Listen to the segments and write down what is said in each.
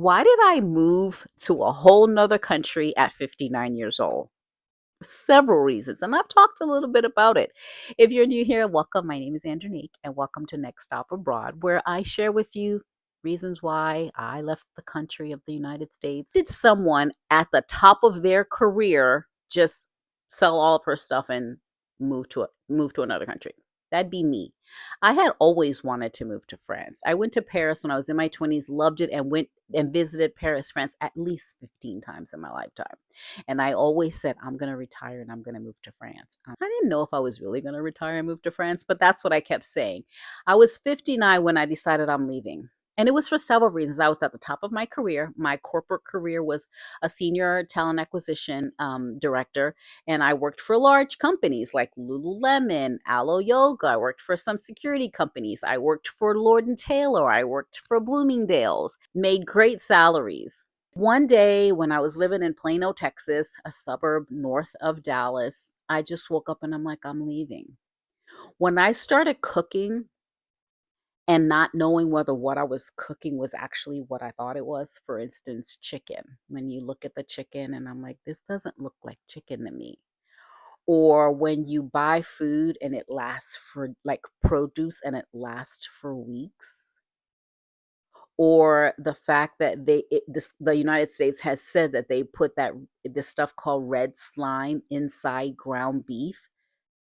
Why did I move to a whole nother country at 59 years old? Several reasons, and I've talked a little bit about it. If you're new here, welcome. My name is Andronique, and welcome to Next Stop Abroad, where I share with you reasons why I left the country of the United States. Did someone at the top of their career just sell all of her stuff and move to another country? That'd be me. I had always wanted to move to France. I went to Paris when I was in my 20s, loved it, and went and visited Paris, France at least 15 times in my lifetime. And I always said, I'm going to retire and I'm going to move to France. I didn't know if I was really going to retire and move to France, but that's what I kept saying. I was 59 when I decided I'm leaving. And it was for several reasons. I was at the top of my career. My corporate career was a senior talent acquisition director, and I worked for large companies like Lululemon, Alo Yoga. I worked for some security companies. I worked for Lord and Taylor. I worked for Bloomingdale's. Made great salaries. One day when I was living in Plano, Texas, a suburb north of Dallas, I just woke up and I'm like, I'm leaving. When I started cooking and not knowing whether what I was cooking was actually what I thought it was, for instance, chicken. When you look at the chicken and I'm like, this doesn't look like chicken to me. Or when you buy food and it lasts for like produce and it lasts for weeks, or the fact that the United States has said that they put this stuff called red slime inside ground beef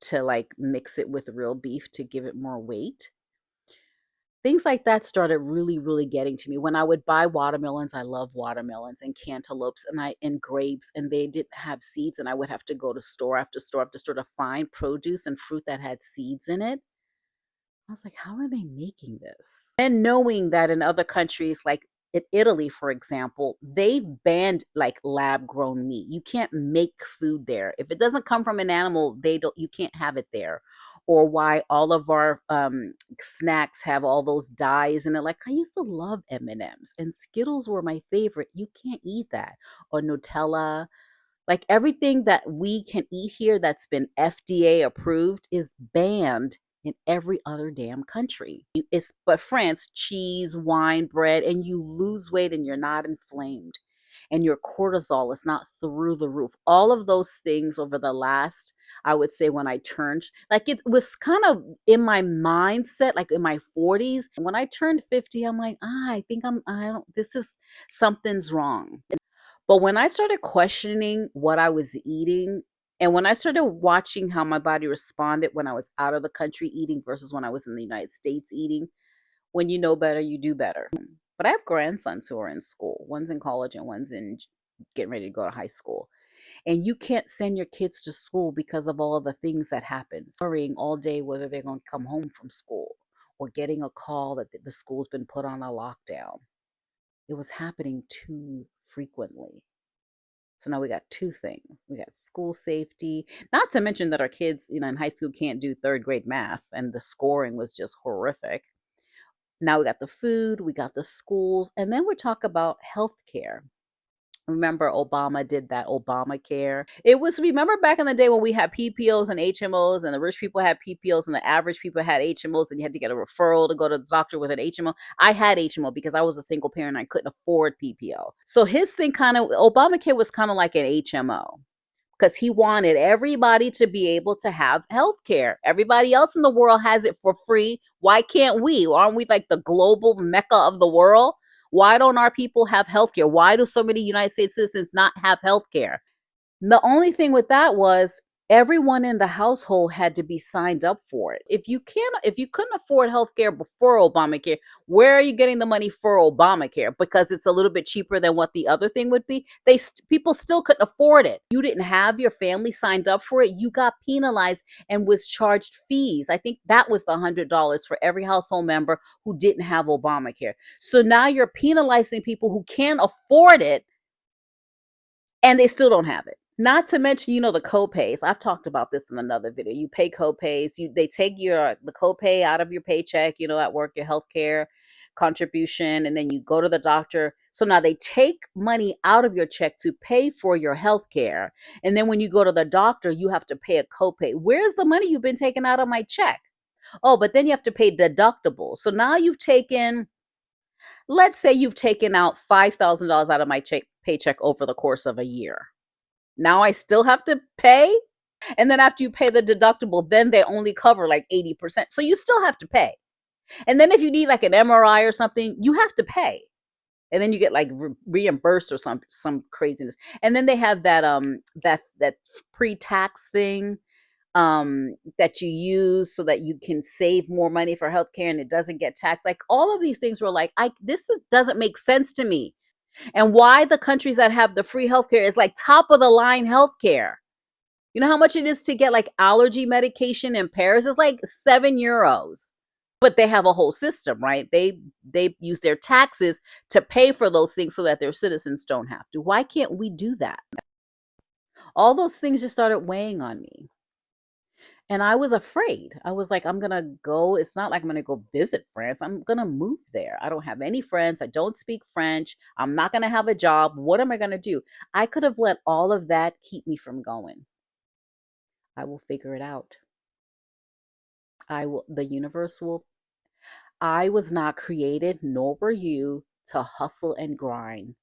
to like mix it with real beef to give it more weight. Things like that started really, really getting to me. When I would buy watermelons, I love watermelons and cantaloupes and grapes, and they didn't have seeds, and I would have to go to store after store after store to find produce and fruit that had seeds in it. I was like, how are they making this? And knowing that in other countries, like in Italy, for example, they've banned like lab grown meat. You can't make food there. If it doesn't come from an animal, you can't have it there. Or why all of our snacks have all those dyes in it. Like I used to love M&Ms and Skittles were my favorite. You can't eat that. Or Nutella. Like everything that we can eat here that's been FDA approved is banned in every other damn country. But France, cheese, wine, bread, and you lose weight and you're not inflamed. And your cortisol is not through the roof. All of those things over the last, I would say, when I turned, like it was kind of in my mindset, like in my 40s. And when I turned 50, I'm like, I think I don't, this is, something's wrong. But when I started questioning what I was eating, and when I started watching how my body responded when I was out of the country eating versus when I was in the United States eating, when you know better, you do better. But I have grandsons who are in school. One's in college and one's in getting ready to go to high school. And you can't send your kids to school because of all of the things that happen. Worrying all day whether they're going to come home from school or getting a call that the school's been put on a lockdown. It was happening too frequently. So now we got two things. We got school safety, not to mention that our kids, in high school can't do third grade math and the scoring was just horrific. Now we got the food, we got the schools, and then we talk about healthcare. Remember Obama did that Obamacare. Remember back in the day when we had PPOs and HMOs and the rich people had PPOs and the average people had HMOs and you had to get a referral to go to the doctor with an HMO. I had HMO because I was a single parent and I couldn't afford PPO. So his thing Obamacare was kind of like an HMO because he wanted everybody to be able to have health care. Everybody else in the world has it for free. Why can't we? Aren't we like the global mecca of the world? Why don't our people have health care? Why do so many United States citizens not have health care? The only thing with that was everyone in the household had to be signed up for it. If you couldn't afford healthcare before Obamacare, where are you getting the money for Obamacare? Because it's a little bit cheaper than what the other thing would be. People still couldn't afford it. You didn't have your family signed up for it. You got penalized and was charged fees. I think that was the $100 for every household member who didn't have Obamacare. So now you're penalizing people who can't afford it and they still don't have it. Not to mention, the copays. I've talked about this in another video. You pay copays. They take the copay out of your paycheck, at work, your healthcare contribution, and then you go to the doctor. So now they take money out of your check to pay for your healthcare. And then when you go to the doctor, you have to pay a copay. Where's the money you've been taking out of my check? Oh, but then you have to pay deductibles. So now you've taken Let's say you've taken out $5,000 out of my paycheck over the course of a year. Now I still have to pay? And then after you pay the deductible, then they only cover like 80%. So you still have to pay. And then if you need like an MRI or something, you have to pay. And then you get like reimbursed or some craziness. And then they have that pre-tax thing that you use so that you can save more money for healthcare and it doesn't get taxed. Like all of these things were like, doesn't make sense to me. And why the countries that have the free healthcare is like top of the line healthcare. You know how much it is to get like allergy medication in Paris? It's like €7. But they have a whole system, right? They use their taxes to pay for those things so that their citizens don't have to. Why can't we do that? All those things just started weighing on me. And I was afraid. I was like, I'm going to go. It's not like I'm going to go visit France. I'm going to move there. I don't have any friends. I don't speak French. I'm not going to have a job. What am I going to do? I could have let all of that keep me from going. I will figure it out. The universe will. I was not created, nor were you, to hustle and grind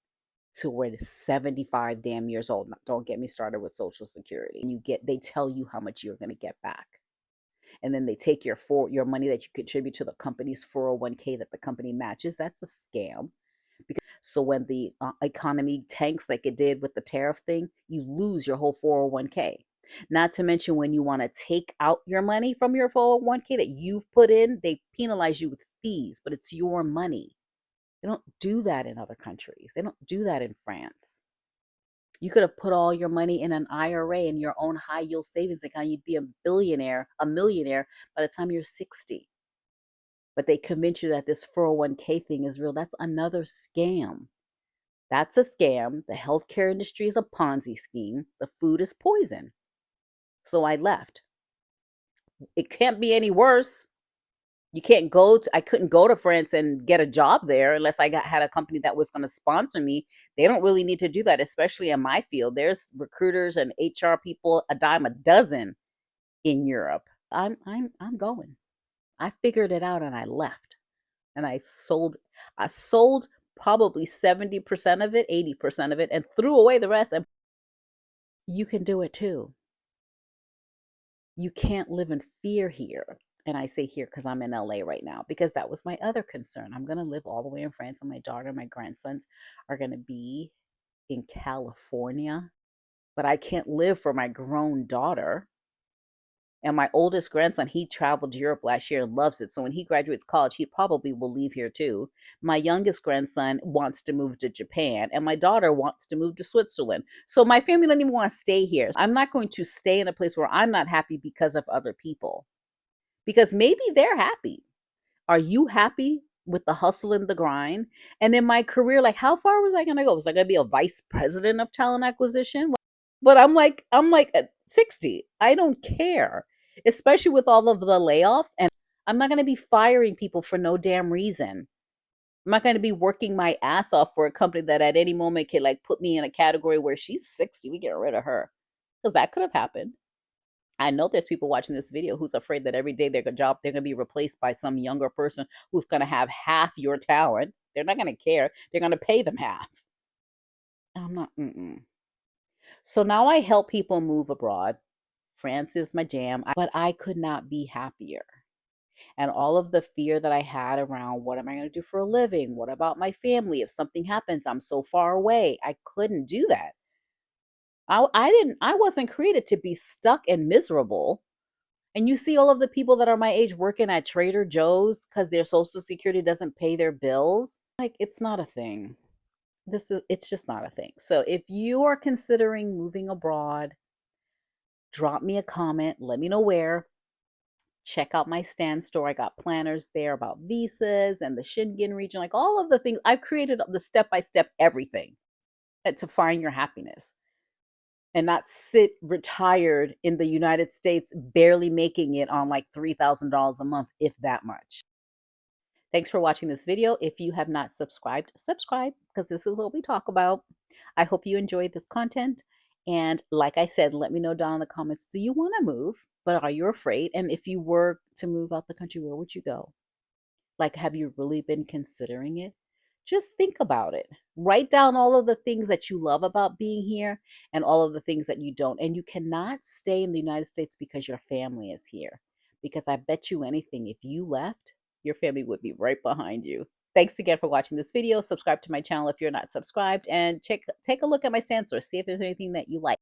to where it's 75 damn years old. Don't get me started with Social Security. And they tell you how much you're going to get back. And then they take your money that you contribute to the company's 401k that the company matches. That's a scam. So when the economy tanks like it did with the tariff thing, you lose your whole 401k. Not to mention when you want to take out your money from your 401k that you've put in, they penalize you with fees, but it's your money. They don't do that in other countries. They don't do that in France. You could have put all your money in an IRA in your own high yield savings account. You'd be a millionaire by the time you're 60. But they convince you that this 401k thing is real. That's another scam. That's a scam. The healthcare industry is a Ponzi scheme. The food is poison. So I left. It can't be any worse. I couldn't go to France and get a job there unless I had a company that was going to sponsor me. They don't really need to do that, especially in my field. There's recruiters and HR people a dime a dozen in Europe. I'm going. I figured it out and I left. And I sold probably 70% of it, 80% of it, and threw away the rest. And you can do it too. You can't live in fear here. And I say here because I'm in LA right now, because that was my other concern. I'm going to live all the way in France, and my daughter and my grandsons are going to be in California. But I can't live for my grown daughter. And my oldest grandson, he traveled to Europe last year and loves it. So when he graduates college, he probably will leave here too. My youngest grandson wants to move to Japan, and my daughter wants to move to Switzerland. So my family doesn't even want to stay here. I'm not going to stay in a place where I'm not happy because of other people. Because maybe they're happy. Are you happy with the hustle and the grind? And in my career, like how far was I going to go? Was I going to be a vice president of talent acquisition? But I'm like at 60. I don't care, especially with all of the layoffs. And I'm not going to be firing people for no damn reason. I'm not going to be working my ass off for a company that at any moment can like put me in a category where she's 60. We get rid of her, because that could have happened. I know there's people watching this video who's afraid that every day they're going to be replaced by some younger person who's going to have half your talent. They're not going to care. They're going to pay them half. I'm not. So now I help people move abroad. France is my jam, but I could not be happier. And all of the fear that I had around what am I going to do for a living? What about my family? If something happens, I'm so far away. I couldn't do that. I wasn't created to be stuck and miserable. And you see all of the people that are my age working at Trader Joe's because their social security doesn't pay their bills. Like, it's not a thing. It's just not a thing. So if you are considering moving abroad, drop me a comment. Let me know where. Check out my stand store. I got planners there about visas and the Schengen region, like all of the things. I've created the step-by-step everything to find your happiness and not sit retired in the United States, barely making it on like $3,000 a month, if that much. Thanks for watching this video. If you have not subscribed, subscribe, because this is what we talk about. I hope you enjoyed this content. And like I said, let me know down in the comments, do you want to move? But are you afraid? And if you were to move out the country, where would you go? Like, have you really been considering it? Just think about it. Write down all of the things that you love about being here and all of the things that you don't. And you cannot stay in the United States because your family is here. Because I bet you anything, if you left, your family would be right behind you. Thanks again for watching this video. Subscribe to my channel if you're not subscribed, and take a look at my sensor. See if there's anything that you like.